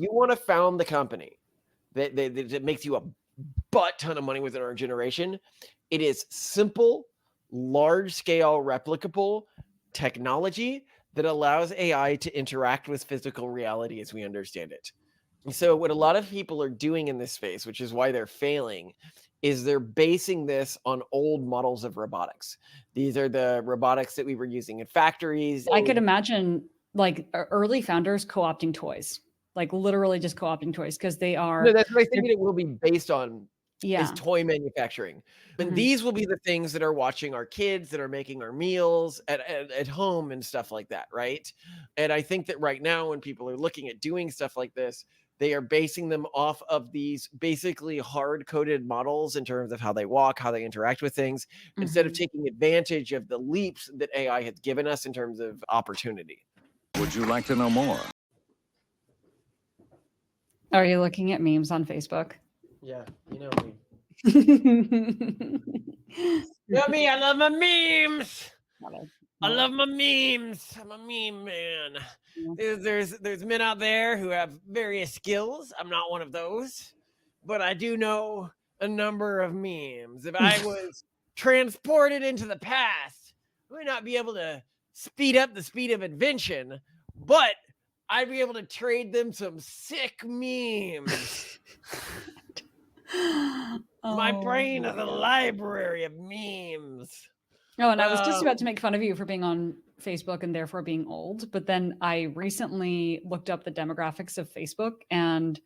you want to found the company that makes you a butt ton of money within our generation, it is simple, large-scale, replicable technology that allows AI to interact with physical reality as we understand it. So what a lot of people are doing in this space, which is why they're failing, is they're basing this on old models of robotics. These are the robotics that we were using in factories. I could imagine like early founders co-opting toys, like literally just co-opting toys because they No, are, that's what I think it will be based on, is yeah. toy manufacturing. And Mhm. these will be the things that are watching our kids, that are making our meals at home and stuff like that, right? And I think that right now when people are looking at doing stuff like this, they are basing them off of these basically hard-coded models in terms of how they walk, how they interact with things, instead of Mhm. taking advantage of the leaps that AI has given us in terms of opportunity. Would you like to know more? Are you looking at memes on Facebook? Yeah, you know me. You know me, I love my memes. I love my memes. I'm a meme man. There's men out there who have various skills. I'm not one of those, but I do know a number of memes. If I was transported into the past, I might not be able to speed up the speed of invention, but I'd be able to trade them some sick memes. My brain is a library of memes. Oh, and I was just about to make fun of you for being on Facebook and therefore being old, but then I recently looked up the demographics of Facebook and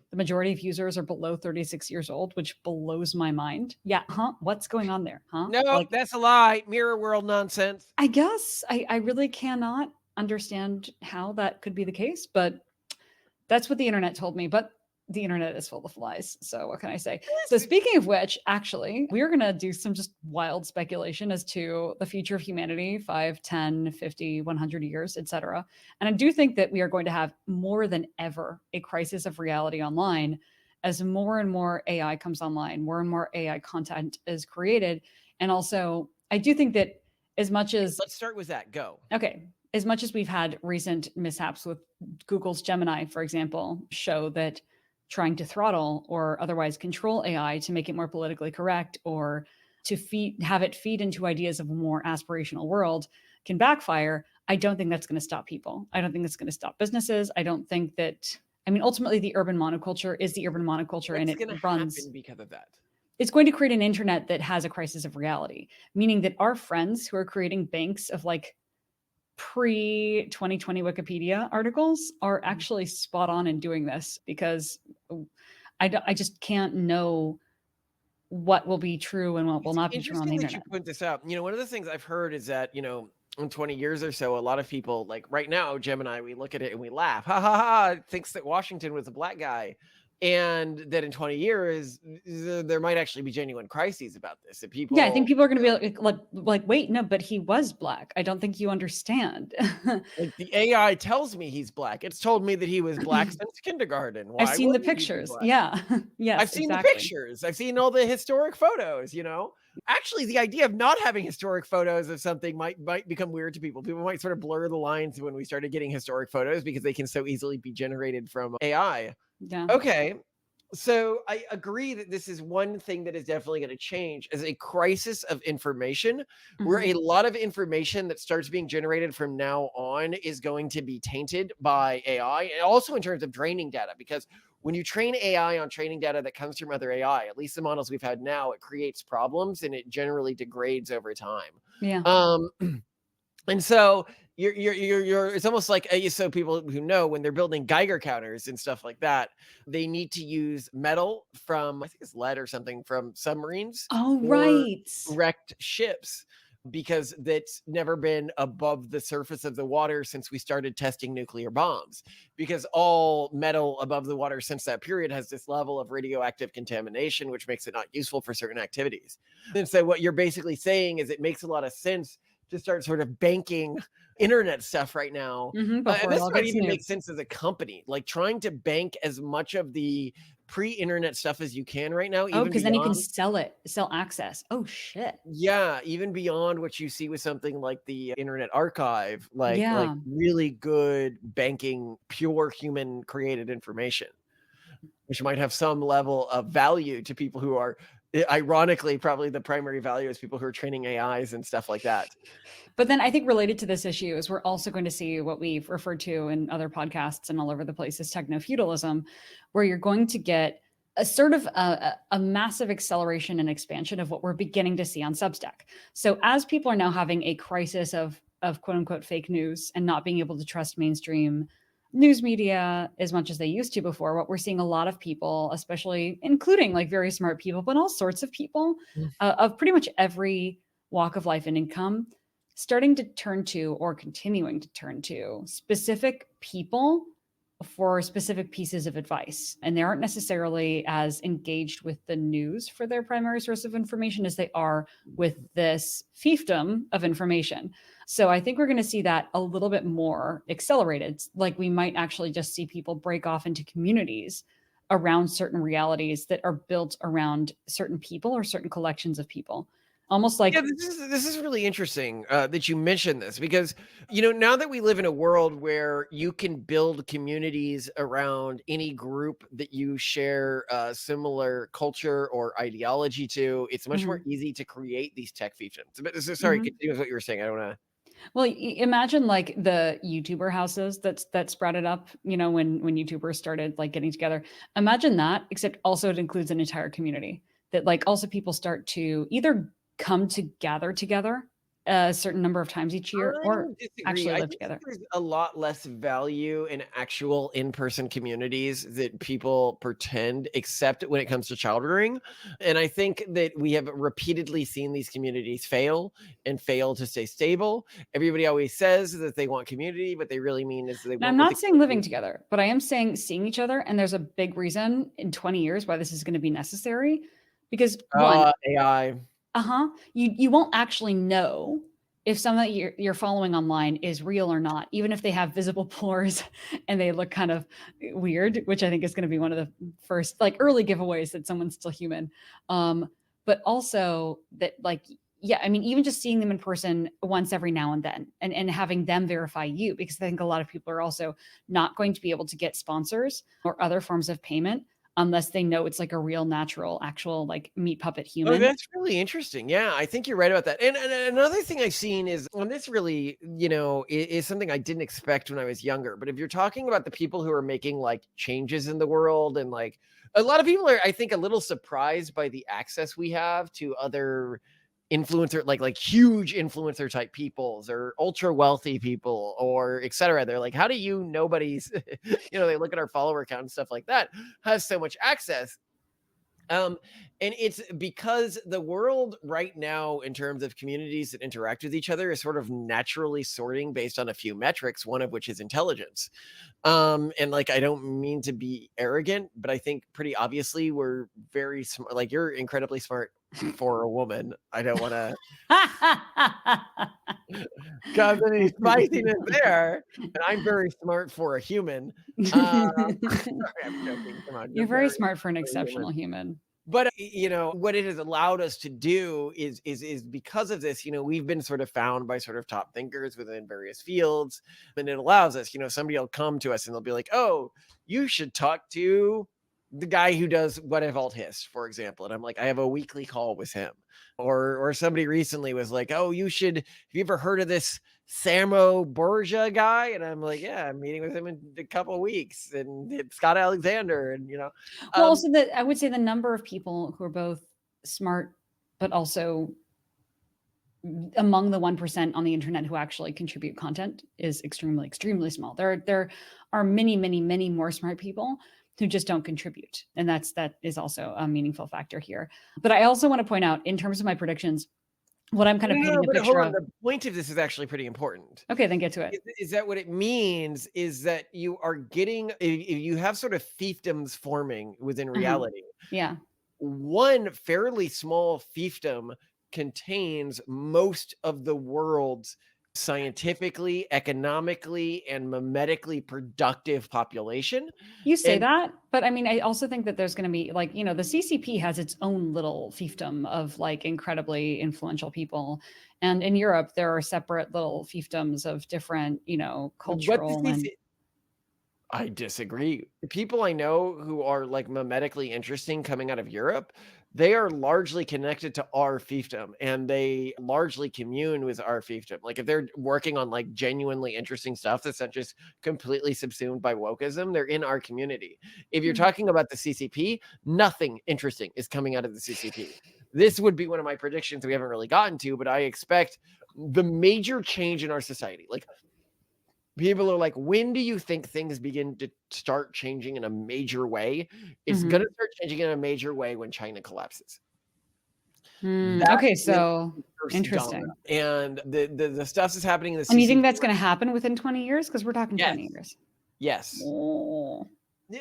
the majority of users are below 36 years old, which blows my mind. Yeah, huh? What's going on there? Huh? No, Like, that's a lie. Mirror world nonsense. I guess I really cannot understand how that could be the case, but that's what the internet told me. But the internet is full of lies. So what can I say? So speaking of which, actually, we're going to do some just wild speculation as to the future of humanity, 5, 10, 50, 100 years, etc. And I do think that we are going to have more than ever a crisis of reality online as more and more AI comes online, more and more AI content is created. And also, I do think that as much as Let's start with that. Go. okay, as much as we've had recent mishaps with Google's Gemini, for example, show that trying to throttle or otherwise control AI to make it more politically correct or to have it feed into ideas of a more aspirational world can backfire. I don't think that's going to stop people. I don't think that's going to stop businesses. I don't think that, I mean, ultimately the urban monoculture is the urban monoculture and What's it going to runs, happen because of that? it's going to create an internet that has a crisis of reality, meaning that our friends who are creating banks of like pre 2020 Wikipedia articles are actually spot on in doing this because I just can't know what will be true and what will It's not be true on the interesting that you internet. point this out. One of the things I've heard is that, in 20 years or so, a lot of people, like right now, Gemini, we look at it and we laugh. Ha ha ha, it thinks that Washington was a black guy. And that in 20 years, there might actually be genuine crises about this. That Yeah, I think people, people are going to be like, wait, no, but he was black. I don't think you understand. like the AI tells me he's black. It's told me that he was black since kindergarten. I've Why seen the wouldn't he be pictures. black? Yeah. I've Yes, seen the exactly. pictures. I've seen all the historic photos. Actually, the idea of not having historic photos of something might become weird to people. People might sort of blur the lines when we started getting historic photos because they can so easily be generated from AI. Yeah. Okay. So I agree that this is one thing that is definitely going to change as a crisis of information, where a lot of information that starts being generated from now on is going to be tainted by AI, and also in terms of training data, because when you train AI on training data that comes from other AI, at least the models we've had now, it creates problems and it generally degrades over time. Yeah. Um, and so it's almost like so people who know when they're building Geiger counters and stuff like that, they need to use metal from, I think it's lead or something, from submarines Oh, or right. wrecked ships, because that's never been above the surface of the water since we started testing nuclear bombs, because all metal above the water since that period has this level of radioactive contamination, which makes it not useful for certain activities. And so what you're basically saying is it makes a lot of sense to start sort of banking internet stuff right now. And before it this all might gets even make nuked. sense as a company, like trying to bank as much of the pre-internet stuff as you can right now, Oh, even because then you can beyond. sell access. Oh shit. Yeah, even beyond what you see with something like the Internet Archive, like Yeah. really good banking, pure human created information, which might have some level of value to people who are, ironically, probably the primary value is people who are training AIs and stuff like that. But then I think related to this issue is we're also going to see what we've referred to in other podcasts and all over the place as techno-feudalism, where you're going to get a sort of a massive acceleration and expansion of what we're beginning to see on Substack. So as people are now having a crisis of quote unquote fake news and not being able to trust mainstream news media as much as they used to before, what we're seeing a lot of people, especially including like very smart people, but all sorts of people of pretty much every walk of life and income, starting to turn to or continuing to turn to specific people for specific pieces of advice. And they aren't necessarily as engaged with the news for their primary source of information as they are with this fiefdom of information. So I think we're going to see that a little bit more accelerated. Like we might actually just see people break off into communities around certain realities that are built around certain people or certain collections of people. Almost like, Yeah, this is really interesting that you mentioned this because, now that we live in a world where you can build communities around any group that you share similar culture or ideology to, it's much more mhm, easy to create these tech fiefdoms. But sorry, mhm. continue with what you were saying. I don't want to. Well, imagine like the YouTuber houses that sprouted up, when YouTubers started like getting together. Imagine that, except also it includes an entire community that like also people start to either come to gather together a certain number of times each year I or disagree. actually I live think that together. there's a lot less value in actual in-person communities that people pretend, except when it comes to child rearing. And I think that we have repeatedly seen these communities fail and fail to stay stable. Everybody always says that they want community, but they really mean is they Now, want I'm what the not saying living community. together, but I am saying seeing each other. And there's a big reason in 20 years why this is going to be necessary. Because one, AI. uh-huh. You won't actually know if someone that you're following online is real or not, even if they have visible pores and they look kind of weird, which I think is going to be one of the first like early giveaways that someone's still human. But also that like yeah, I mean, even just seeing them in person once every now and then and having them verify you, because I think a lot of people are also not going to be able to get sponsors or other forms of payment unless they know it's like a real, natural, actual like meat puppet Oh, human. that's really interesting. Yeah, I think you're right about that. And another thing I've seen is, and this really, is something I didn't expect when I was younger. But if you're talking about the people who are making like changes in the world, and like a lot of people are, I think, a little surprised by the access we have to other influencer, like huge influencer type peoples or ultra wealthy people or et cetera. They're like, how do you nobody's, they look at our follower count and stuff like that, has so much access. Um, and it's because the world right now, in terms of communities that interact with each other, is sort of naturally sorting based on a few metrics, one of which is intelligence. And like, I don't mean to be arrogant, but I think pretty obviously we're very smart. Like, you're incredibly smart for a woman. I don't want to cause any spiciness there. And I'm very smart for a human. Sorry, I'm joking. Come on, you're You're very very smart for an smart for a human. exceptional human. But, what it has allowed us to do is because of this, we've been sort of found by sort of top thinkers within various fields, and it allows us, somebody will come to us and they'll be like, "Oh, you should talk to the guy who does what if alt hist," for example. And I'm like, I have a weekly call with him. Or somebody recently was like, "Oh, have you ever heard of this Samo Borgia guy?" And I'm like, "Yeah, I'm meeting with him in a couple of weeks." And it's Scott Alexander, and Well, um, also I would say the number of people who are both smart, but also among the 1% on the internet who actually contribute content is extremely, extremely small. There are many, many, many more smart people who just don't contribute. And that is also a meaningful factor here. But I also want to point out, in terms of my predictions, what I'm kind of no, painting a but hold picture on. of. The point of this is actually pretty important. Okay, then get to Is, it. is that what it means? Is that you are getting, if you have sort of fiefdoms forming within Uh-huh. reality, Yeah. one fairly small fiefdom contains most of the world's scientifically, economically, and memetically productive population. You say And that, but I mean, I also think that there's going to be like, the CCP has its own little fiefdom of like incredibly influential people. And in Europe, there are separate little fiefdoms of different, what the cultural and CC I disagree. The people I know who are like memetically interesting coming out of Europe, they are largely connected to our fiefdom and they largely commune with our fiefdom. Like if they're working on like genuinely interesting stuff that's not just completely subsumed by wokeism, they're in our community. If you're Hmm. talking about the CCP, nothing interesting is coming out of the CCP. This would be one of my predictions we haven't really gotten to, but I expect the major change in our society. Like people are like, when do you think things begin to start changing in a major way? It's Mhm. going to start changing in a major way when China collapses. Mm, That's okay, when so the first domino. interesting. And the stuff that's happening in the And you think CCP. that's going to happen within 20 years? Because we're talking Yes. 20 years. Yes. Oh.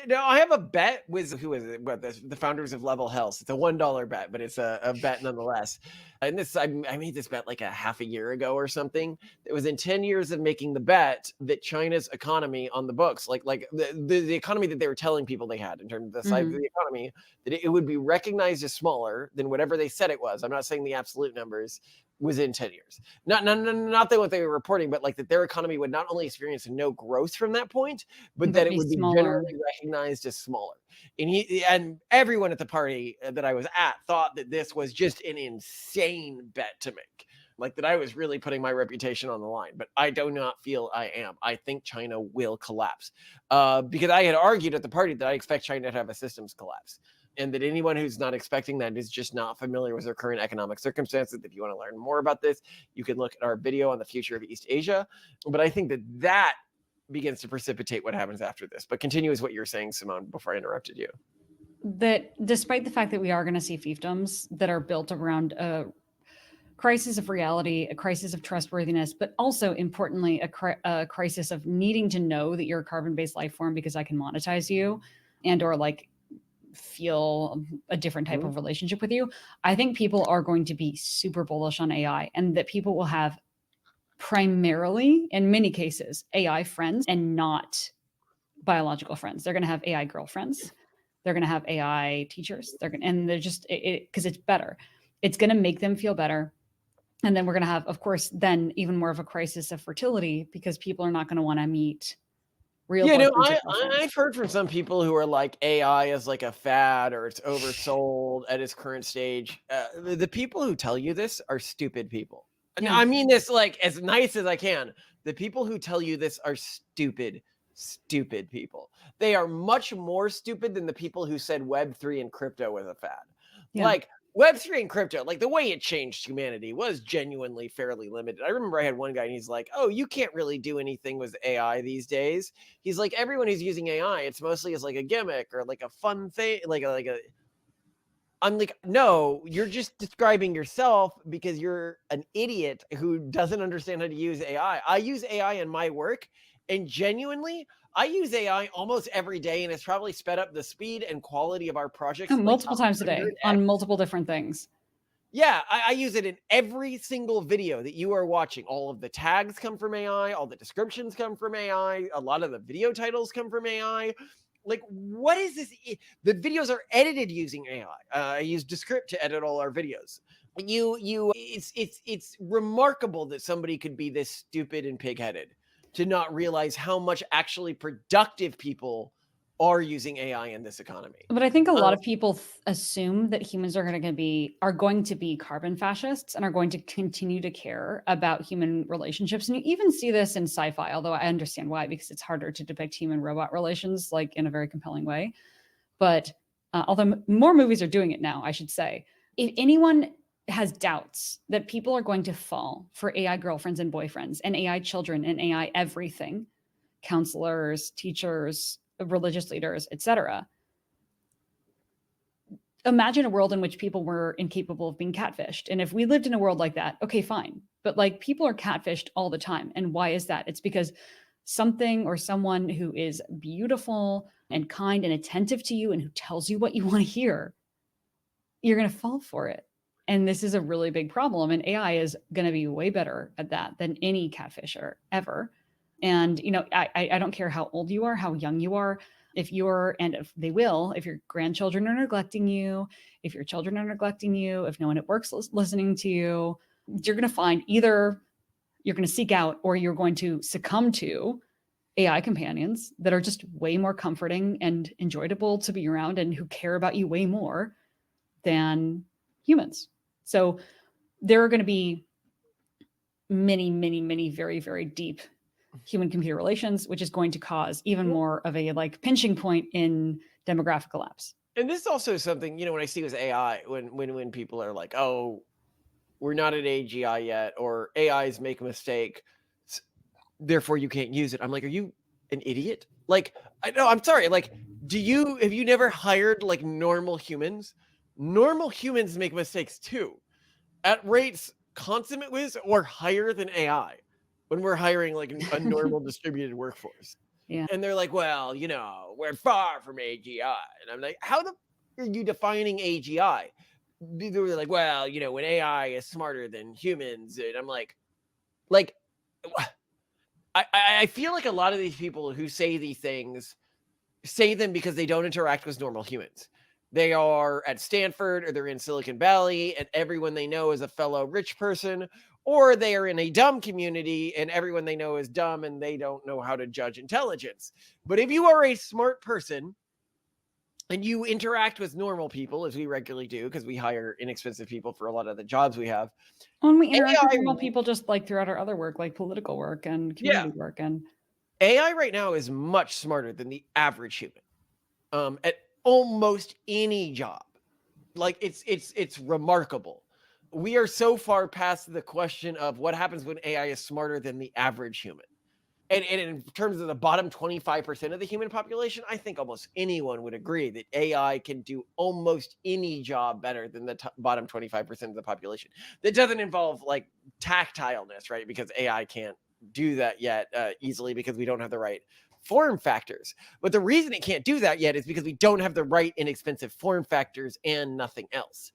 No, I have a bet with who is it? What the founders of Level Health. It's a $1 bet, but it's a bet nonetheless. And this I made this bet like a half a year ago or something. It was in 10 years of making the bet that China's economy on the books, like the economy that they were telling people they had in terms of the size of Mhm. the economy, that it would be recognized as smaller than whatever they said it was. I'm not saying the absolute numbers within 10 years. Not that what they were reporting, but like that their economy would not only experience no growth from that point, but that But it be would be smaller. generally recognized as smaller. And everyone at the party that I was at thought that this was just an insane bet to make. Like that I was really putting my reputation on the line, but I do not feel I am. I think China will collapse because I had argued at the party that I expect China to have a systems collapse. And that anyone who's not expecting that is just not familiar with their current economic circumstances. If you want to learn more about this, you can look at our video on the future of East Asia. But I think that begins to precipitate what happens after this. But continue with what you're saying, Simone, before I interrupted you. That despite the fact that we are going to see fiefdoms that are built around a crisis of reality, a crisis of trustworthiness, but also importantly, a crisis of needing to know that you're a carbon-based life form because I can monetize you and or like feel a different type of relationship with you. I think people are going to be super bullish on AI and that people will have primarily, in many cases, AI friends and not biological friends. They're going to have AI girlfriends. They're going to have AI teachers. And they're just because it's better. It's going to make them feel better. And then we're going to have, of course, then even more of a crisis of fertility because people are not going to want to meet real Yeah, no, boyfriends or girlfriends. I've heard from some people who are like AI is like a fad or it's oversold at its current stage. The people who tell you this are stupid people. Yeah. I mean this like as nice as I can. The people who tell you this are stupid people. They are much more stupid than the people who said Web3 and crypto was a fad. Yeah. Like Web3 and crypto, like the way it changed humanity was genuinely fairly limited. I remember I had one guy and he's like, oh, you can't really do anything with AI these days. He's like, everyone who's using AI, it's mostly as like a gimmick or like a fun thing, I'm like, no, you're just describing yourself because you're an idiot who doesn't understand how to use AI. I use AI in my work, and genuinely, I use AI almost every day, and it's probably sped up the speed and quality of our projects like multiple times a day 100x. on multiple different things. Yeah, I use it in every single video that you are watching. All of the tags come from AI, all the descriptions come from AI, a lot of the video titles come from AI. Like, what is this? The videos are edited using AI. I use Descript to edit all our videos. It's remarkable that somebody could be this stupid and pigheaded to not realize how much actually productive people are using AI in this economy. But I think a lot of people assume that humans are going to be carbon fascists and are going to continue to care about human relationships. And you even see this in sci-fi, although I understand why, because it's harder to depict human robot relations like in a very compelling way. But although more movies are doing it now, I should say, if anyone has doubts that people are going to fall for AI girlfriends and boyfriends and AI children and AI everything, counselors, teachers, religious leaders, etc. Imagine a world in which people were incapable of being catfished. And if we lived in a world like that, okay, fine. But like people are catfished all the time. And why is that? It's because something or someone who is beautiful and kind and attentive to you and who tells you what you want to hear, you're going to fall for it. And this is a really big problem. And AI is going to be way better at that than any catfisher ever. And, you know, I don't care how old you are, how young you are. If you're, and if they will, if your grandchildren are neglecting you, if your children are neglecting you, if no one at work's listening to you, you're going to find either you're going to seek out or you're going to succumb to AI companions that are just way more comforting and enjoyable to be around and who care about you way more than humans. So there are going to be many, many, many very, very deep human computer relations, which is going to cause even more of a like pinching point in demographic collapse. And this is also something, you know, when I see with AI, when people are like, oh, we're not at AGI yet, or AIs make a mistake, therefore you can't use it. I'm like, are you an idiot? Like, I know, I'm sorry. Like, have you never hired like normal humans? Normal humans make mistakes too, at rates consummate with or higher than AI when we're hiring like a normal distributed workforce. Yeah. And they're like, well, you know, we're far from AGI. And I'm like, how the are you defining AGI? They were like, well, you know, when AI is smarter than humans. And I'm like, I feel like a lot of these people who say these things say them because they don't interact with normal humans. They are at Stanford or they're in Silicon Valley and everyone they know is a fellow rich person, or they are in a dumb community and everyone they know is dumb and they don't know how to judge intelligence. But if you are a smart person and you interact with normal people, as we regularly do, because we hire inexpensive people for a lot of the jobs we have. When we interact with normal people just like throughout our other work, like political work and community work. And AI right now is much smarter than the average human at almost any job. Like it's remarkable. We are so far past the question of what happens when AI is smarter than the average human. And in terms of the bottom 25% of the human population, I think almost anyone would agree that AI can do almost any job better than the bottom 25% of the population. That doesn't involve like tactileness, right? Because AI can't do that yet easily because we don't have the right form factors. But the reason it can't do that yet is because we don't have the right inexpensive form factors and nothing else.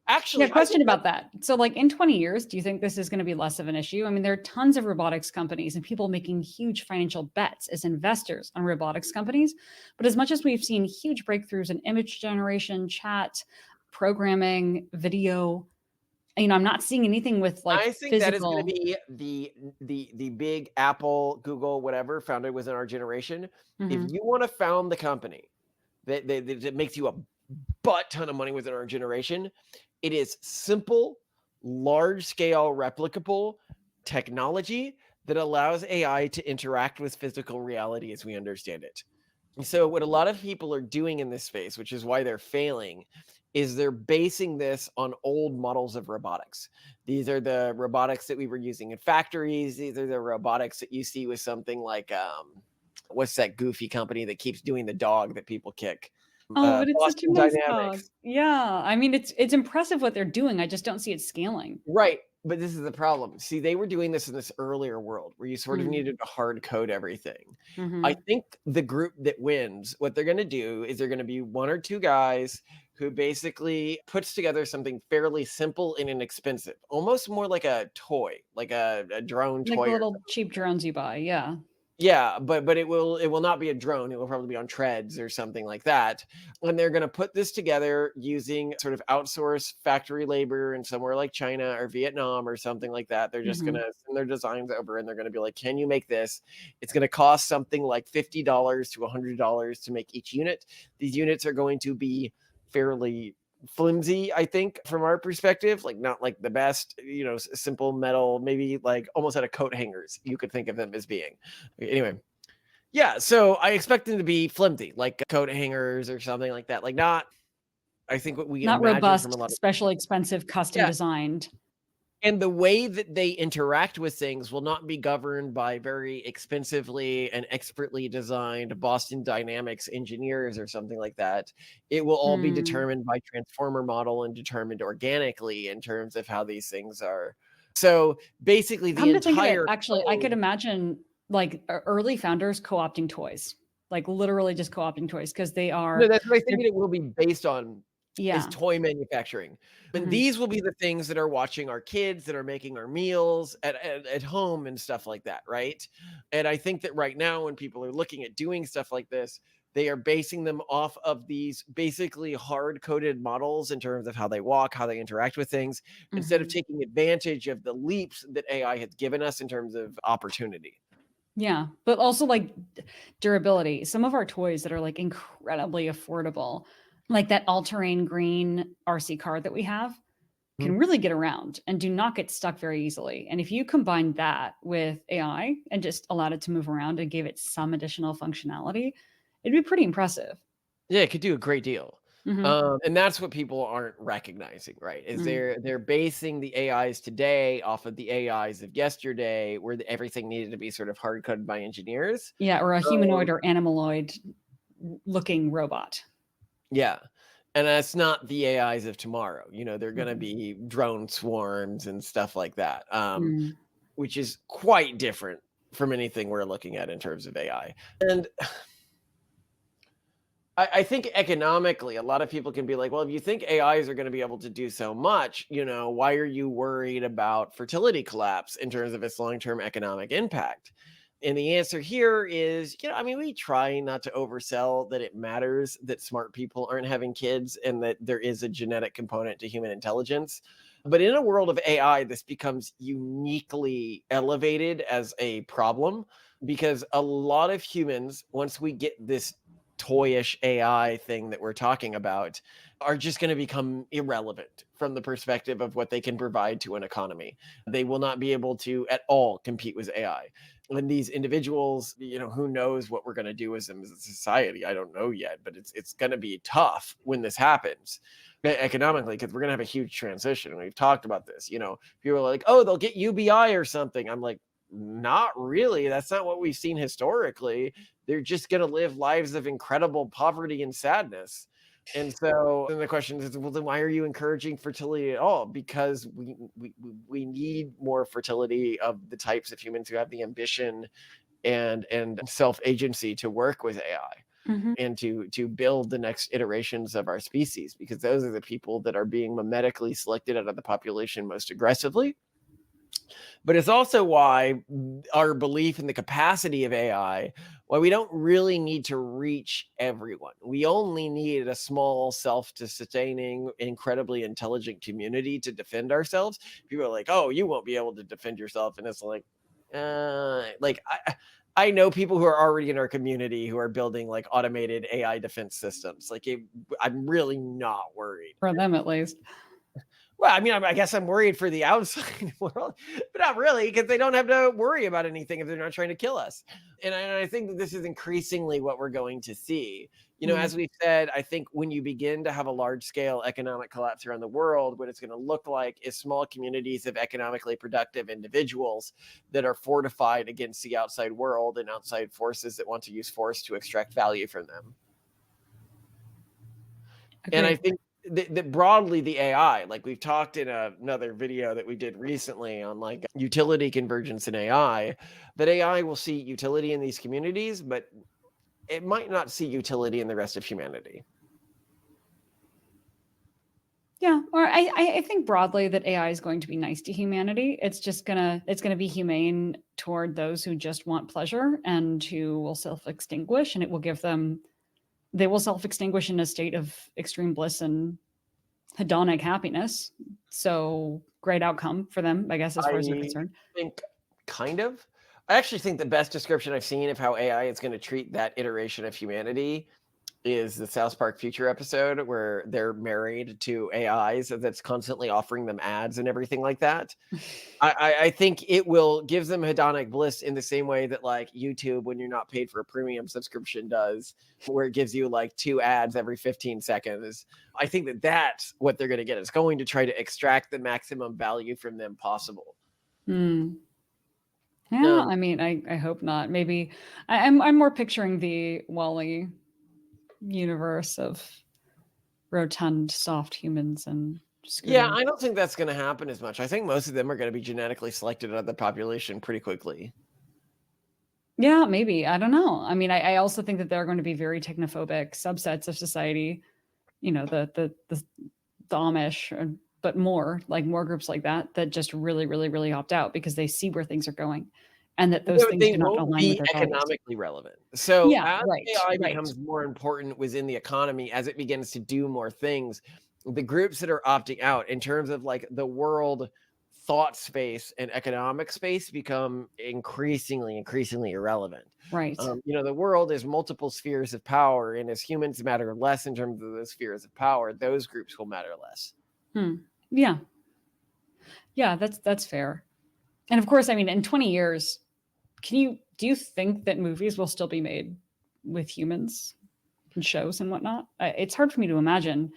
Actually, yeah, question about that. So like in 20 years, do you think this is going to be less of an issue? I mean, there are tons of robotics companies and people making huge financial bets as investors on robotics companies. But as much as we've seen huge breakthroughs in image generation, chat, programming, video, you know, I'm not seeing anything with like I think that is going to be the big Apple, Google, whatever founded within our generation. If you want to found the company that makes you a butt ton of money within our generation, it is simple, large-scale, replicable technology that allows AI to interact with physical reality as we understand it. So what a lot of people are doing in this space, which is why they're failing, is they're basing this on old models of robotics. These are the robotics that we were using in factories. These are the robotics that you see with something like, what's that goofy company that keeps doing the dog that people kick? Oh, but it's such a nice Dynamics. dog. Yeah. I mean, it's impressive what they're doing. I just don't see it scaling. Right. But this is the problem. See, they were doing this in this earlier world where you sort of needed to hard code everything. I think the group that wins, what they're going to do is they're going to be one or two guys who basically puts together something fairly simple and inexpensive, almost more like a toy, like a drone toy. Like the little cheap drones you buy. Yeah. Yeah, but it will not be a drone. It will probably be on treads or something like that. And they're going to put this together using sort of outsourced factory labor in somewhere like China or Vietnam or something like that. They're just going to send their designs over and they're going to be like, can you make this? It's going to cost something like $50 to $100 to make each unit. These units are going to be fairly flimsy, I think, from our perspective, like not like the best, you know, simple metal, maybe like almost out of coat hangers, you could think of them as being. Anyway, yeah, so I expect them to be flimsy, like coat hangers or something like that. Like not, I think what we not imagine robust, from a lot of special, expensive, custom designed. And the way that they interact with things will not be governed by very expensively and expertly designed Boston Dynamics engineers or something like that. It will all be determined by transformer model and determined organically in terms of how these things are. So basically the entire actually, I could imagine like early founders co-opting toys, like literally just co-opting toys because they are. No, that's what I think it will be based on Yeah. toy manufacturing. And Mhm. these will be the things that are watching our kids, that are making our meals at home and stuff like that, right? And I think that right now when people are looking at doing stuff like this, they are basing them off of these basically hard-coded models in terms of how they walk, how they interact with things, instead of Mhm. taking advantage of the leaps that AI has given us in terms of opportunity. Yeah, but also like durability. Some of our toys that are like incredibly affordable, like that all-terrain green RC car that we have, can Mhm. really get around and do not get stuck very easily. And if you combine that with AI and just allowed it to move around and gave it some additional functionality, it'd be pretty impressive. Yeah, it could do a great deal. Mhm. And that's what people aren't recognizing, right? Is Mm. they're basing the AIs today off of the AIs of yesterday, where everything needed to be sort of hard coded by engineers. Yeah, or a Um, humanoid or animaloid looking robot. yeah, and that's not the AIs of tomorrow. They're going to Mhm. be drone swarms and stuff like that, Mm. which is quite different from anything we're looking at in terms of AI. And I think economically, a lot of people can be like, well, if you think AIs are going to be able to do so much, why are you worried about fertility collapse in terms of its long term economic impact? And the answer here is, I mean, we try not to oversell that it matters that smart people aren't having kids and that there is a genetic component to human intelligence. But in a world of AI, this becomes uniquely elevated as a problem because a lot of humans, once we get this toyish AI thing that we're talking about, are just going to become irrelevant from the perspective of what they can provide to an economy. They will not be able to at all compete with AI. And these individuals, who knows what we're going to do as a society? I don't know yet, but it's going to be tough when this happens economically, because we're going to have a huge transition. We've talked about this. People are like, oh, they'll get UBI or something. I'm like, not really. That's not what we've seen historically. They're just going to live lives of incredible poverty and sadness. And so then the question is, well, then why are you encouraging fertility at all? Because we need more fertility of the types of humans who have the ambition and self agency to work with AI Mhm. and to build the next iterations of our species, because those are the people that are being memetically selected out of the population most aggressively. But it's also why our belief in the capacity of AI, why we don't really need to reach everyone. We only need a small, self-sustaining, incredibly intelligent community to defend ourselves. People are like, "Oh, you won't be able to defend yourself," and it's like I know people who are already in our community who are building like automated AI defense systems. I'm really not worried. For them at least. Well, I mean, I guess I'm worried for the outside world, but not really, because they don't have to worry about anything if they're not trying to kill us. And I think that this is increasingly what we're going to see. Mm. As we've said, I think when you begin to have a large scale economic collapse around the world, what it's going to look like is small communities of economically productive individuals that are fortified against the outside world and outside forces that want to use force to extract value from them. And I Agreed. think that broadly the AI, like we've talked in another video that we did recently on like utility convergence in AI, that AI will see utility in these communities, but it might not see utility in the rest of humanity. Yeah, or I think broadly that AI is going to be nice to humanity. It's gonna be humane toward those who just want pleasure and who will self-extinguish, and it will give them they will self-extinguish in a state of extreme bliss and hedonic happiness. So great outcome for them, I guess, as far as they're I concerned. think kind of. I actually think the best description I've seen of how AI is going to treat that iteration of humanity is the South Park Future episode where they're married to AIs that's constantly offering them ads and everything like that. I think it will give them hedonic bliss in the same way that like YouTube, when you're not paid for a premium subscription, does, where it gives you like 2 ads every 15 seconds. I think that that's what they're going to get. It's going to try to extract the maximum value from them possible. Hmm. Yeah, Um, I mean, I hope not. Maybe I'm more picturing the Wally universe of rotund, soft humans and yeah, scooters. I don't think that's going to happen as much. I think most of them are going to be genetically selected out of the population pretty quickly. Yeah, maybe. I don't know. I mean, I also think that there are going to be very technophobic subsets of society you know, the Amish, but more groups like that just really, really, really opt out because they see where things are going, and that those things They do not won't align with be their values. economically relevant. So Yeah, as right, AI right. becomes more important within the economy, as it begins to do more things, the groups that are opting out in terms of like the world thought space and economic space become increasingly irrelevant. Right. The world is multiple spheres of power, and as humans matter less in terms of those spheres of power, those groups will matter less. Yeah. Yeah, that's fair. And of course, I mean, in 20 years, do you think that movies will still be made with humans and shows and whatnot? It's hard for me to imagine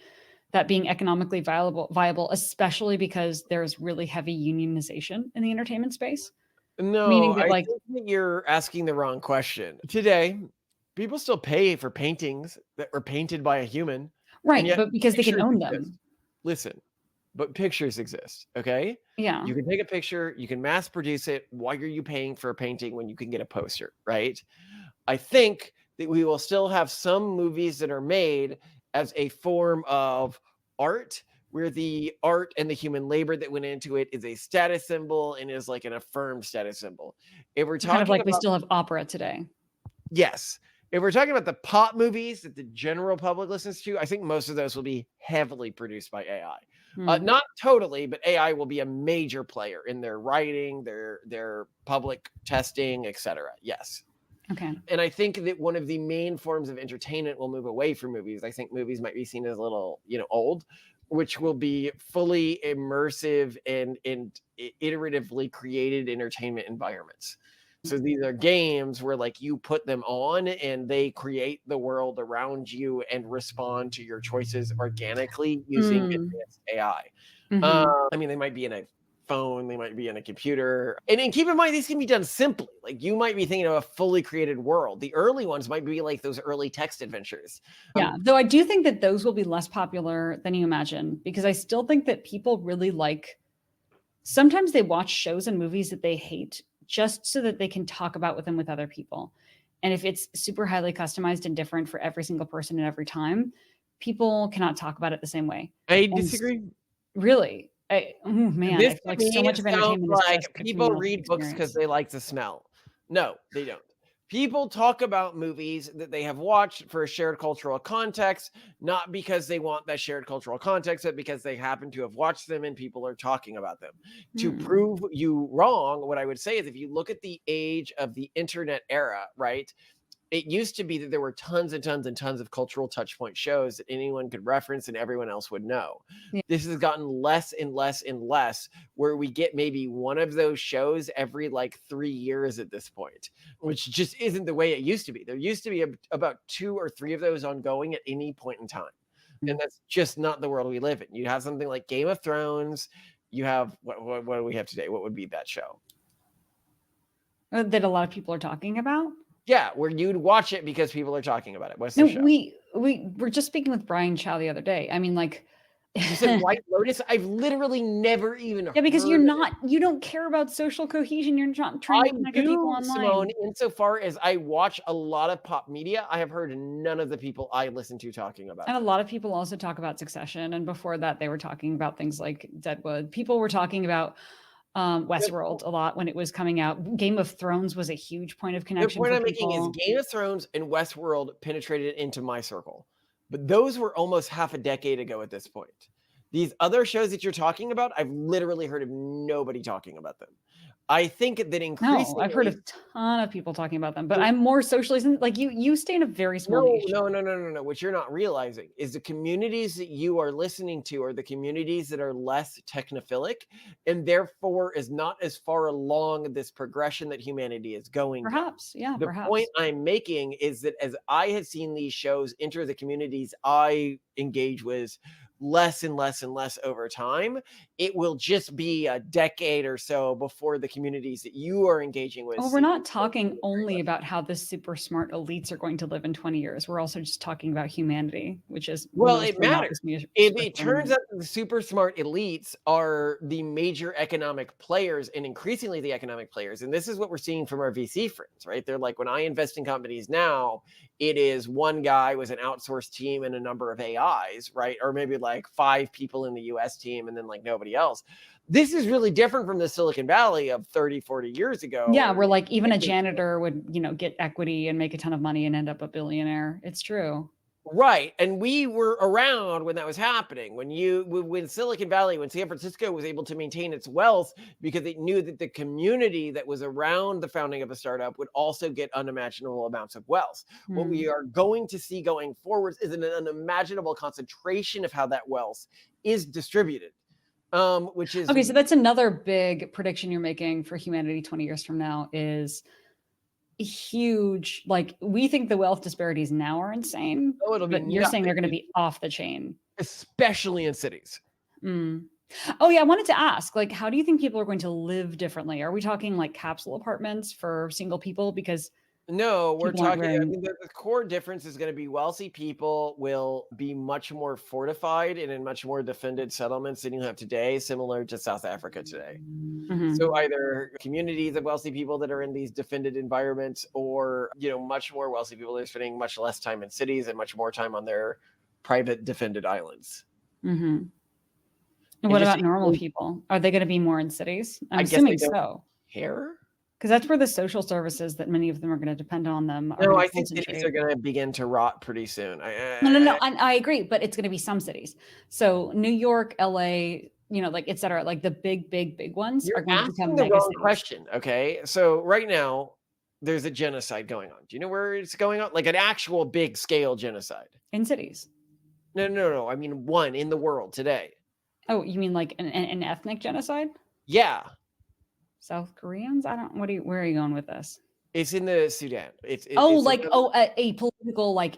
that being economically viable, especially because there's really heavy unionization in the entertainment space. No, Meaning that, I like, think that you're asking the wrong question. Today, people still pay for paintings that were painted by a human, and right, yet but because they can pictures own exist. them. Listen, but pictures exist, okay? Yeah. You can take a picture, you can mass produce it. Why are you paying for a painting when you can get a poster, right? I think that we will still have some movies that are made as a form of art where the art and the human labor that went into it is a status symbol and is like an affirmed status symbol. If we're Kind of talking like we about, still have opera today. yes, if we're talking about the pop movies that the general public listens to, I think most of those will be heavily produced by AI. Not totally, but AI will be a major player in their writing, their public testing, etc. Yes. Okay. And I think that one of the main forms of entertainment will move away from movies. I think movies might be seen as a little, old, which will be fully immersive and iteratively created entertainment environments. So these are games where like you put them on and they create the world around you and respond to your choices organically using advanced AI. I mean, they might be in a phone, they might be in a computer. And keep in mind, these can be done simply. Like you might be thinking of a fully created world. The early ones might be like those early text adventures. Yeah, though I do think that those will be less popular than you imagine because I still think that people really like sometimes they watch shows and movies that they hate just so that they can talk about with them with other people. And if it's super highly customized and different for every single person and every time, people cannot talk about it the same way. I And disagree. really, oh man, I This feel to like so me much of sounds entertainment is like just a people communal read books because experience. they like the smell. No, they don't. People talk about movies that they have watched for a shared cultural context, not because they want that shared cultural context, but because they happen to have watched them and people are talking about them. To prove you wrong, what I would say is if you look at the age of the internet era, right? It used to be that there were tons and tons and tons of cultural touch point shows that anyone could reference and everyone else would know. Yeah. This has gotten less and less and less, where we get maybe one of those shows every like 3 years at this point, which just isn't the way it used to be. There used to be about 2 or 3 of those ongoing at any point in time. And that's just not the world we live in. You have something like Game of Thrones. You have what do we have today? What would be that show? That a lot of people are talking about. Yeah, where you'd watch it because people are talking about it. What's No, the show? we were just speaking with Brian Chow the other day. I mean, like, You said White Lotus? I've literally never even yeah, because heard of it. you don't care about social cohesion. You're not trying I to connect with people do, Simone, online. insofar as I watch a lot of pop media. I have heard none of the people I listen to talking about And a it. lot of people also talk about Succession, and before that, they were talking about things like Deadwood. People were talking about Westworld a lot when it was coming out. Game of Thrones was a huge point of The connection point for I'm making is people. Game of Thrones and Westworld penetrated into my circle, but those were almost half a decade ago at this point. These other shows that you're talking about, I've literally heard of nobody talking about them. I think that No, I've heard a increasingly ton of people talking about them, but I'm more socially like you stay in a very small niche. No. What you're not realizing is the communities that you are listening to are the communities that are less technophilic and therefore is not as far along this progression that humanity is going down. Perhaps, yeah, The perhaps. point I'm making is that as I have seen these shows enter the communities I engage with, less and less and less over time. It will just be a decade or so before the communities that you are engaging with. Well, we're not talking only about how the super smart elites are going to live in 20 years. We're also just talking about humanity, which is Well, it mostly not matters. this It turns out that the super smart elites are the major economic players and increasingly the economic players. And this is what we're seeing from our VC friends, right? They're like, when I invest in companies now, it is one guy with an outsourced team and a number of AIs, right? Or maybe like 5 people in the US team and then like nobody else. This is really different from the Silicon Valley of 30, 40 years ago. Yeah, where like even a janitor would, get equity and make a ton of money and end up a billionaire. It's true. Right. And we were around when that was happening. When Silicon Valley, when San Francisco was able to maintain its wealth because it knew that the community that was around the founding of a startup would also get unimaginable amounts of wealth. What we are going to see going forwards is an unimaginable concentration of how that wealth is distributed. Which is okay. So that's another big prediction you're making for humanity 20 years from now is huge. Like, we think the wealth disparities now are insane, but you're saying they're going to be off the chain, especially in cities. Oh yeah, I wanted to ask, like, how do you think people are going to live differently? Are we talking like capsule apartments for single people? Because no, we're talking, I mean, the core difference is going to be wealthy people will be much more fortified and in much more defended settlements than you have today, similar to South Africa today. So either communities of wealthy people that are in these defended environments, or, much more wealthy people that are spending much less time in cities and much more time on their private defended islands. And what about normal people? Are they going to be more in cities? I'm assuming so. Care? Because that's where the social services that many of them are going to depend on them are. No, I think cities are going to begin to rot pretty soon. No. I agree, but it's going to be some cities. So New York, LA, like et cetera, like the big ones are going to become the wrong question. Okay, so right now there's a genocide going on. Do you know where it's going on? Like an actual big scale genocide in cities? No. I mean, one in the world today. Oh, you mean like an ethnic genocide? Yeah. South Koreans? Where are you going with this? It's in the Sudan. It's a political, like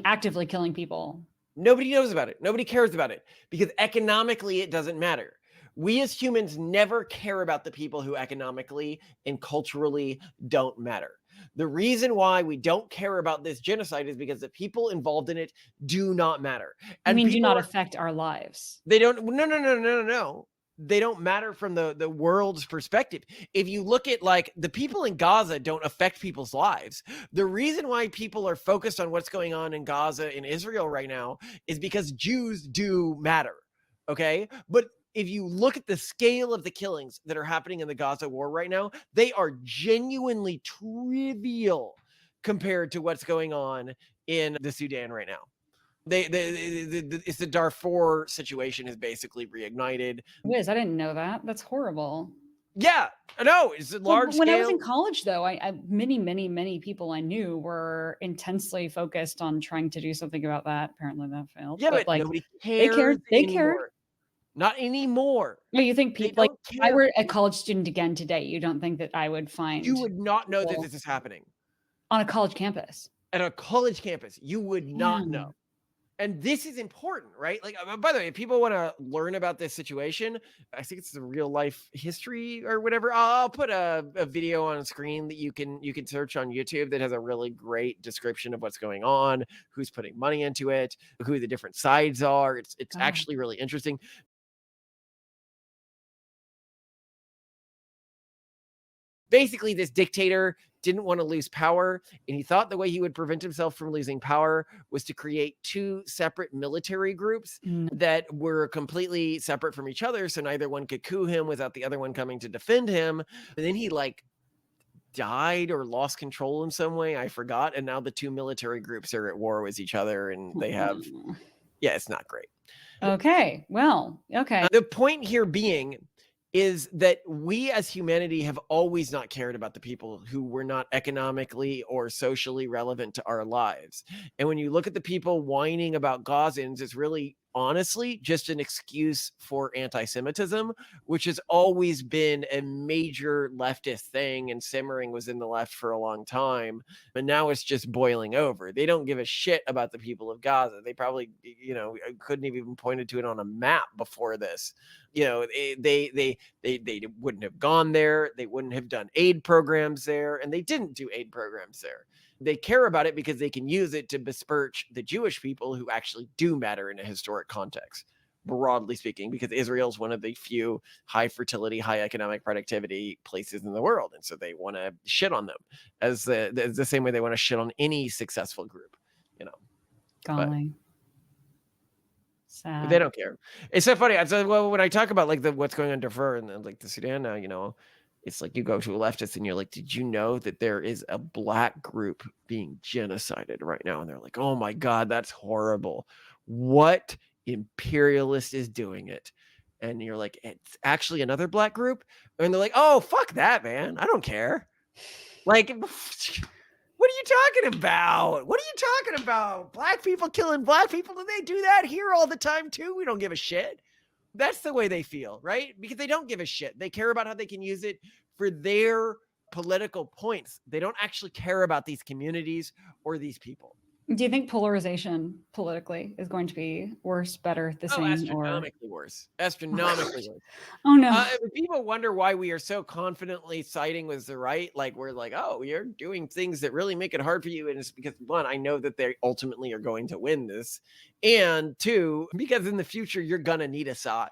actively killing people. Nobody knows about it. Nobody cares about it because economically it doesn't matter. We as humans never care about the people who economically and culturally don't matter. The reason why we don't care about this genocide is because the people involved in it do not matter. And do not affect our lives. They don't. No. They don't matter from the world's perspective. If you look at like the people in Gaza don't affect people's lives. The reason why people are focused on what's going on in Gaza in Israel right now is because Jews do matter. Okay. But if you look at the scale of the killings that are happening in the Gaza war right now, they are genuinely trivial compared to what's going on in the Sudan right now. It's the Darfur situation is basically reignited. Liz, I didn't know that. That's horrible. Yeah, I know. It's a large when scale. I was in college, though, I many people I knew were intensely focused on trying to do something about that. Apparently that failed. Yeah, but like nobody cares. They cared. Not anymore. No, you think people like if I were a college student again today, you don't think that I would find you would not know that this is happening on a college campus. At a college campus, you would not know. And this is important, right? Like, by the way, if people want to learn about this situation, I think it's the real life history or whatever. I'll put a video on screen that you can search on YouTube that has a really great description of what's going on, who's putting money into it, who the different sides are. It's actually really interesting. Basically, this dictator didn't want to lose power, and he thought the way he would prevent himself from losing power was to create 2 separate military groups that were completely separate from each other, so neither one could coup him without the other one coming to defend him. And then he died or lost control in some way, I forgot, and now the 2 military groups are at war with each other, and they have it's not great. Okay, well, okay. The point here being is that we as humanity have always not cared about the people who were not economically or socially relevant to our lives. And when you look at the people whining about Gazans, it's really honestly just an excuse for anti-Semitism, which has always been a major leftist thing and simmering was in the left for a long time. And now it's just boiling over. They don't give a shit about the people of Gaza. They probably, couldn't have even pointed to it on a map before this. They wouldn't have gone there. They wouldn't have done aid programs there. And they didn't do aid programs there. They care about it because they can use it to besmirch the Jewish people who actually do matter in a historic context, broadly speaking, because Israel is one of the few high fertility, high economic productivity places in the world. And so they want to shit on them as the same way they want to shit on any successful group, Golly. But they don't care. It's so funny. Well, when I talk about like what's going on Darfur and like the Sudan now, it's like you go to a leftist and you're like, did you know that there is a black group being genocided right now? And they're like, oh my God, that's horrible. What imperialist is doing it? And you're like, it's actually another black group. And they're like, oh, fuck that, man. I don't care. Like, what are you talking about? What are you talking about? Black people killing black people? Do they do that here all the time too? We don't give a shit. That's the way they feel, right? Because they don't give a shit. They care about how they can use it for their political points. They don't actually care about these communities or these people. Do you think polarization politically is going to be worse, better, the same, astronomically worse? Astronomically worse. Oh no. People wonder why we are so confidently siding with the right. Like we're like, oh, you're doing things that really make it hard for you. And it's because, one, I know that they ultimately are going to win this. And two, because in the future, you're going to need a side.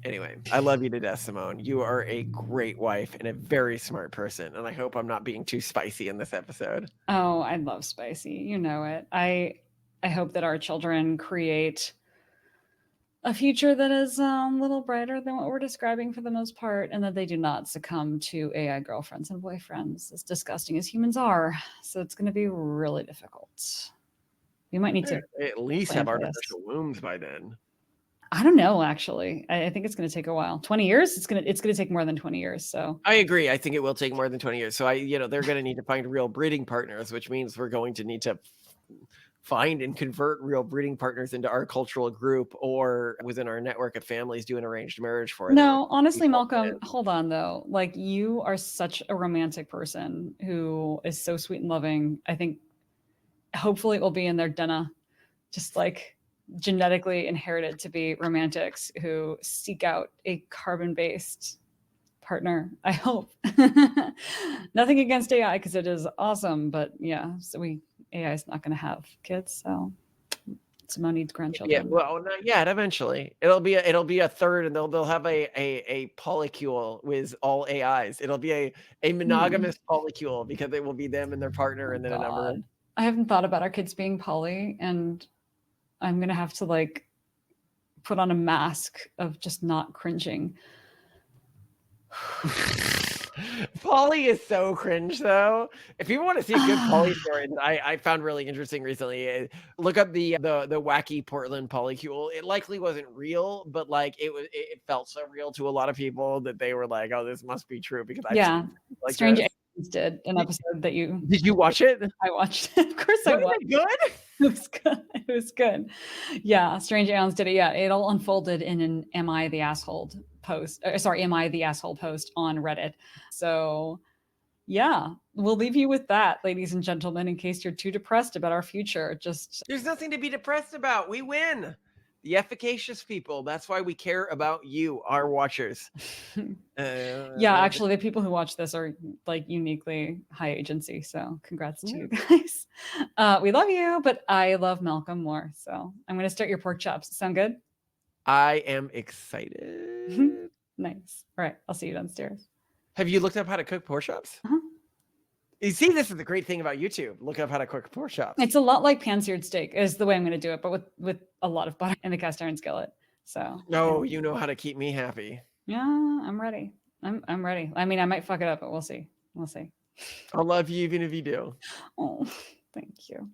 Anyway, I love you to death, Simone. You are a great wife and a very smart person. And I hope I'm not being too spicy in this episode. Oh, I love spicy. You know it. I hope that our children create a future that is a little brighter than what we're describing for the most part, and that they do not succumb to AI girlfriends and boyfriends, as disgusting as humans are. So it's going to be really difficult. We might need to at least have artificial wombs by then. I don't know, actually. I think it's going to take a while. 20 years? It's going to take more than 20 years. So I agree. I think it will take more than 20 years. So they're going to need to find real breeding partners, which means we're going to need to find and convert real breeding partners into our cultural group or within our network of families do an arranged marriage for them. No, honestly, Malcolm, hold on though. Like, you are such a romantic person who is so sweet and loving. I think hopefully it will be in their DNA, just like genetically inherited to be romantics who seek out a carbon-based partner. I hope. Nothing against AI because it is awesome, but yeah, so AI is not going to have kids, so Simone needs grandchildren. Yeah, well, not yet. Eventually, it'll be a third, and they'll have a polycule with all AIs. It'll be a monogamous polycule because it will be them and their partner, and then a number. I haven't thought about our kids being poly, and I'm gonna have to like put on a mask of just not cringing. Polly is so cringe, though. If you want to see a good Polly story, I found really interesting recently. Look up the wacky Portland polycule. It likely wasn't real, but like it felt so real to a lot of people that they were like, "Oh, this must be true." Because like Strange Aliens did an episode that you did. You watch it? I watched it. Of course, I watched. Good. It was good. It was good. Yeah, Strange Aliens did it. Yeah, it all unfolded in an "Am I the asshole?" post. Am I the asshole post on Reddit? So, yeah, we'll leave you with that, ladies and gentlemen, in case you're too depressed about our future. There's nothing to be depressed about. We win. The efficacious people. That's why we care about you, our watchers. Yeah, actually, the people who watch this are like uniquely high agency. So congrats to you guys. We love you, but I love Malcolm more. So I'm going to start your pork chops. Sound good? I am excited. Nice. All right. I'll see you downstairs. Have you looked up how to cook pork chops? You see, this is the great thing about YouTube. Look up how to cook pork chops. It's a lot like pan-seared steak is the way I'm going to do it, but with a lot of butter in the cast iron skillet. So no, you know how to keep me happy. Yeah, I'm ready. I'm ready. I mean, I might fuck it up, but we'll see. We'll see. I'll love you even if you do. Oh, thank you.